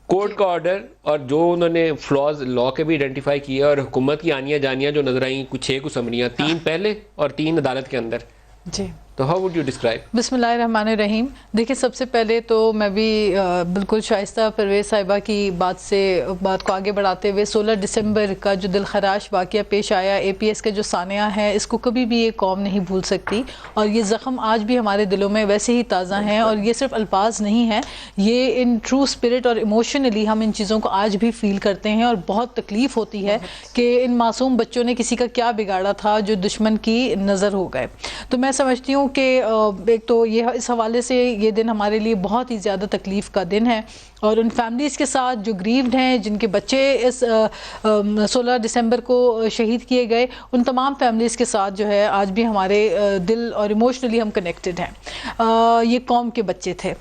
Court کا order اور جو انہوں نے فلاز لا کے بھی آئیڈینٹیفائی کیا اور حکومت کی آنیاں جانیاں جو نظر آئیں کچھ 6 سمریاں، 3 پہلے اور 3 عدالت کے اندر. جی تو ہاؤ وڈ یو ڈسکرائب؟ بسم اللہ الرحمن الرحیم. دیکھیں سب سے پہلے تو میں بھی بالکل شائستہ پرویز صاحبہ کی بات کو آگے بڑھاتے ہوئے 16 دسمبر کا جو دل خراش واقعہ پیش آیا اے پی ایس کے جو سانحہ ہے اس کو کبھی بھی یہ قوم نہیں بھول سکتی، اور یہ زخم آج بھی ہمارے دلوں میں ویسے ہی تازہ ہیں، اور یہ صرف الفاظ نہیں ہیں، یہ ان ٹرو اسپرٹ اور ایموشنلی ہم ان چیزوں کو آج بھی فیل کرتے ہیں، اور بہت تکلیف ہوتی ہے کہ ان معصوم بچوں نے کسی کا کیا بگاڑا تھا جو دشمن کی نظر ہو گئے. تو میں سمجھتی ہوں کہ ایک تو یہ اس حوالے سے یہ دن ہمارے لیے بہت ہی زیادہ تکلیف کا دن ہے، اور ان فیملیز کے ساتھ جو گریوڈ ہیں، جن کے بچے اس 16 دسمبر کو شہید کیے گئے، ان تمام فیملیز کے ساتھ جو ہے آج بھی ہمارے دل اور ایموشنلی ہم کنیکٹڈ ہیں. یہ قوم کے بچے تھے.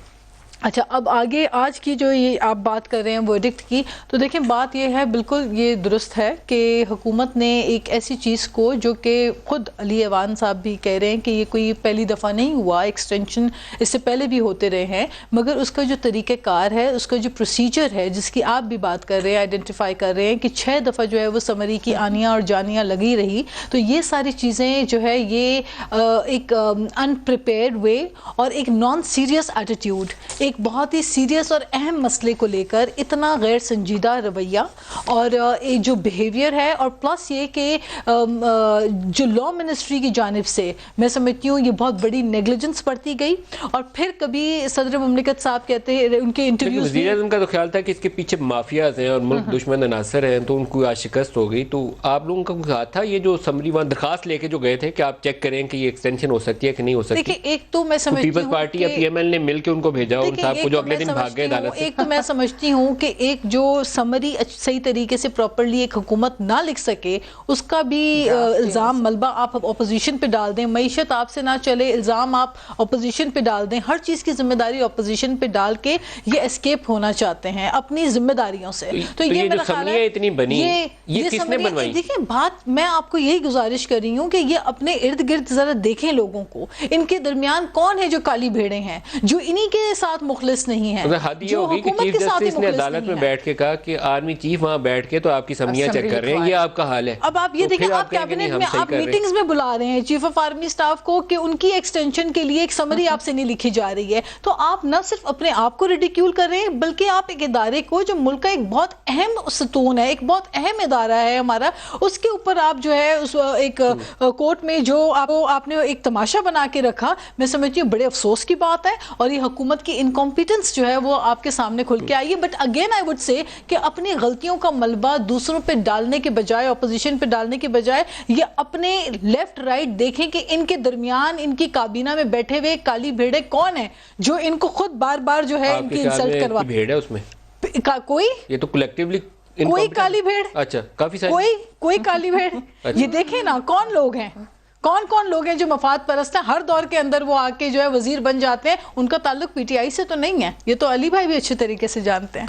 اچھا، اب آگے آج کی جو یہ آپ بات کر رہے ہیں ورڈکٹ کی، تو دیکھیں بات یہ ہے، بالکل یہ درست ہے کہ حکومت نے ایک ایسی چیز کو جو کہ خود علی ایوان صاحب بھی کہہ رہے ہیں کہ یہ کوئی پہلی دفعہ نہیں ہوا، ایکسٹینشن اس سے پہلے بھی ہوتے رہے ہیں، مگر اس کا جو طریقہ کار ہے، اس کا جو پروسیجر ہے جس کی آپ بھی بات کر رہے ہیں، آئیڈینٹیفائی کر رہے ہیں کہ 6 دفعہ جو ہے وہ سمری کی آنیاں اور جانیاں لگی رہی، تو یہ ساری چیزیں جو ہے یہ ایک انپریپیئرڈ وے اور ایک نان سیریس ایٹیٹیوڈ، ایک بہت ہی سیریس اور اہم مسئلے کو لے کر اتنا غیر سنجیدہ رویہ اور ایک جو بیہیویئر ہے، اور پلس یہ کہ جو لا منسٹری کی جانب سے میں سمجھتی ہوں یہ بہت بڑی نیگلیجنس برتی گئی. اور پھر کبھی صدر مملکت صاحب کہتے ہیں ان کے انٹرویوز، وزیر اعظم کا تو خیال تھا کہ اس کے پیچھے مافیاز ہیں اور ملک دشمن عناصر ہیں، تو ان کو آج شکست ہو گئی. تو آپ لوگوں کا کہا تھا یہ جو سمری وہاں درخواست لے کے جو گئے تھے کہ آپ چیک کریں کہ یہ ایکسٹینشن ہو سکتی ہے کہ نہیں ہو سکتی. دیکھیں ایک تو میں سمجھتی ہوں پیپلز پارٹی یا پی ایم ایل نے مل کے ان کو بھیجا، ان صاحب کو جو اگلے دن بھاگ گئے عدالت سے. ایک تو میں سمجھتی ہوں کہ ایک جو سمری صحیح طریقے سے پراپرلی ایک حکومت نہ لکھ سکے، اس کا بھی الزام ملبہ آپ اپوزیشن پہ ڈال دیں، معیشت آپ سے نہ چلے، الزام آپ اپوزیشن پہ ڈال دیں، ہر چیز کی ذمہ داری اپوزیشن پہ ڈال کے یہ اسکیپ ہونا چاہتے ہیں اپنی ذمہ داریوں سے. تو یہ میرا خیال ہے اتنی بنی یہ کس نے بنوائی؟ دیکھیں بات میں آپ کو یہی گزارش کر رہی ہوں کہ یہ اپنے ارد گرد ذرا دیکھیں لوگوں کو، ان کے درمیان کون ہے جو کالی بھیڑیں ہیں، جو انہی کے ساتھ مخلص نہیں ہیں. حد یہ ہوگی کہ چیف جسٹس نے عدالت میں بیٹھ کے کہا کہ آرمی چیف وہاں بیٹھ کے تو آپ کی سمریاں چیک کر رہے ہیں، یہ آپ کا حال ہے. اب آپ یہ دیکھیں، آپ کیبنٹ میں آپ میٹنگز میں بلا رہے ہیں چیف آف آرمی سٹاف کو کہ ان کی ایکسٹینشن کے لیے ایک سمری آپ سے نہیں لکھی جا رہی ہے، تو آپ نہ صرف اپنے آپ کو ریڈیکیول کر رہے ہیں بلکہ آپ ایک ادارے کو جو ملک کا ایک بہت اہم ستون ہے، ایک بہت اہم ادارہ ہے ہمارا، اس کے اوپر آپ جو ہے ایک کورٹ میں جو آپ نے ایک تماشا بنا کے رکھا. میں سمجھتی ہوں بڑے افسوس کی بات ہے، اور یہ حکومت کی انکمپیٹنس جو ہے وہ آپ کے سامنے کھل کے آئی ہے. But again I would say کہ اپنی غلطیوں کا ملبہ دوسروں پہ ڈالنے کے بجائے، اپوزیشن پہ ڈالنے کے بجائے، یہ اپنے لیفٹ رائٹ دیکھیں کہ ان کے درمیان ان کی کابینہ میں بیٹھے ہوئے کالی بھیڑیں کون ہیں جو ان کو خود بار بار جو ہے ان کی انسلٹ کروا. بھیڑ ہے اس میں کوئی، یہ تو کلیکٹیولی کوئی کالی بھیڑ، اچھا کافی ساری کوئی کالی بھیڑ. یہ دیکھیں نا کون لوگ ہیں، کون لوگ ہیں جو مفاد پرست ہیں، ہر دور کے اندر وہ آ کے جو ہے وزیر بن جاتے ہیں. ان کا تعلق پی ٹی آئی سے تو نہیں ہے، یہ تو علی بھائی بھی اچھے طریقے سے جانتے ہیں.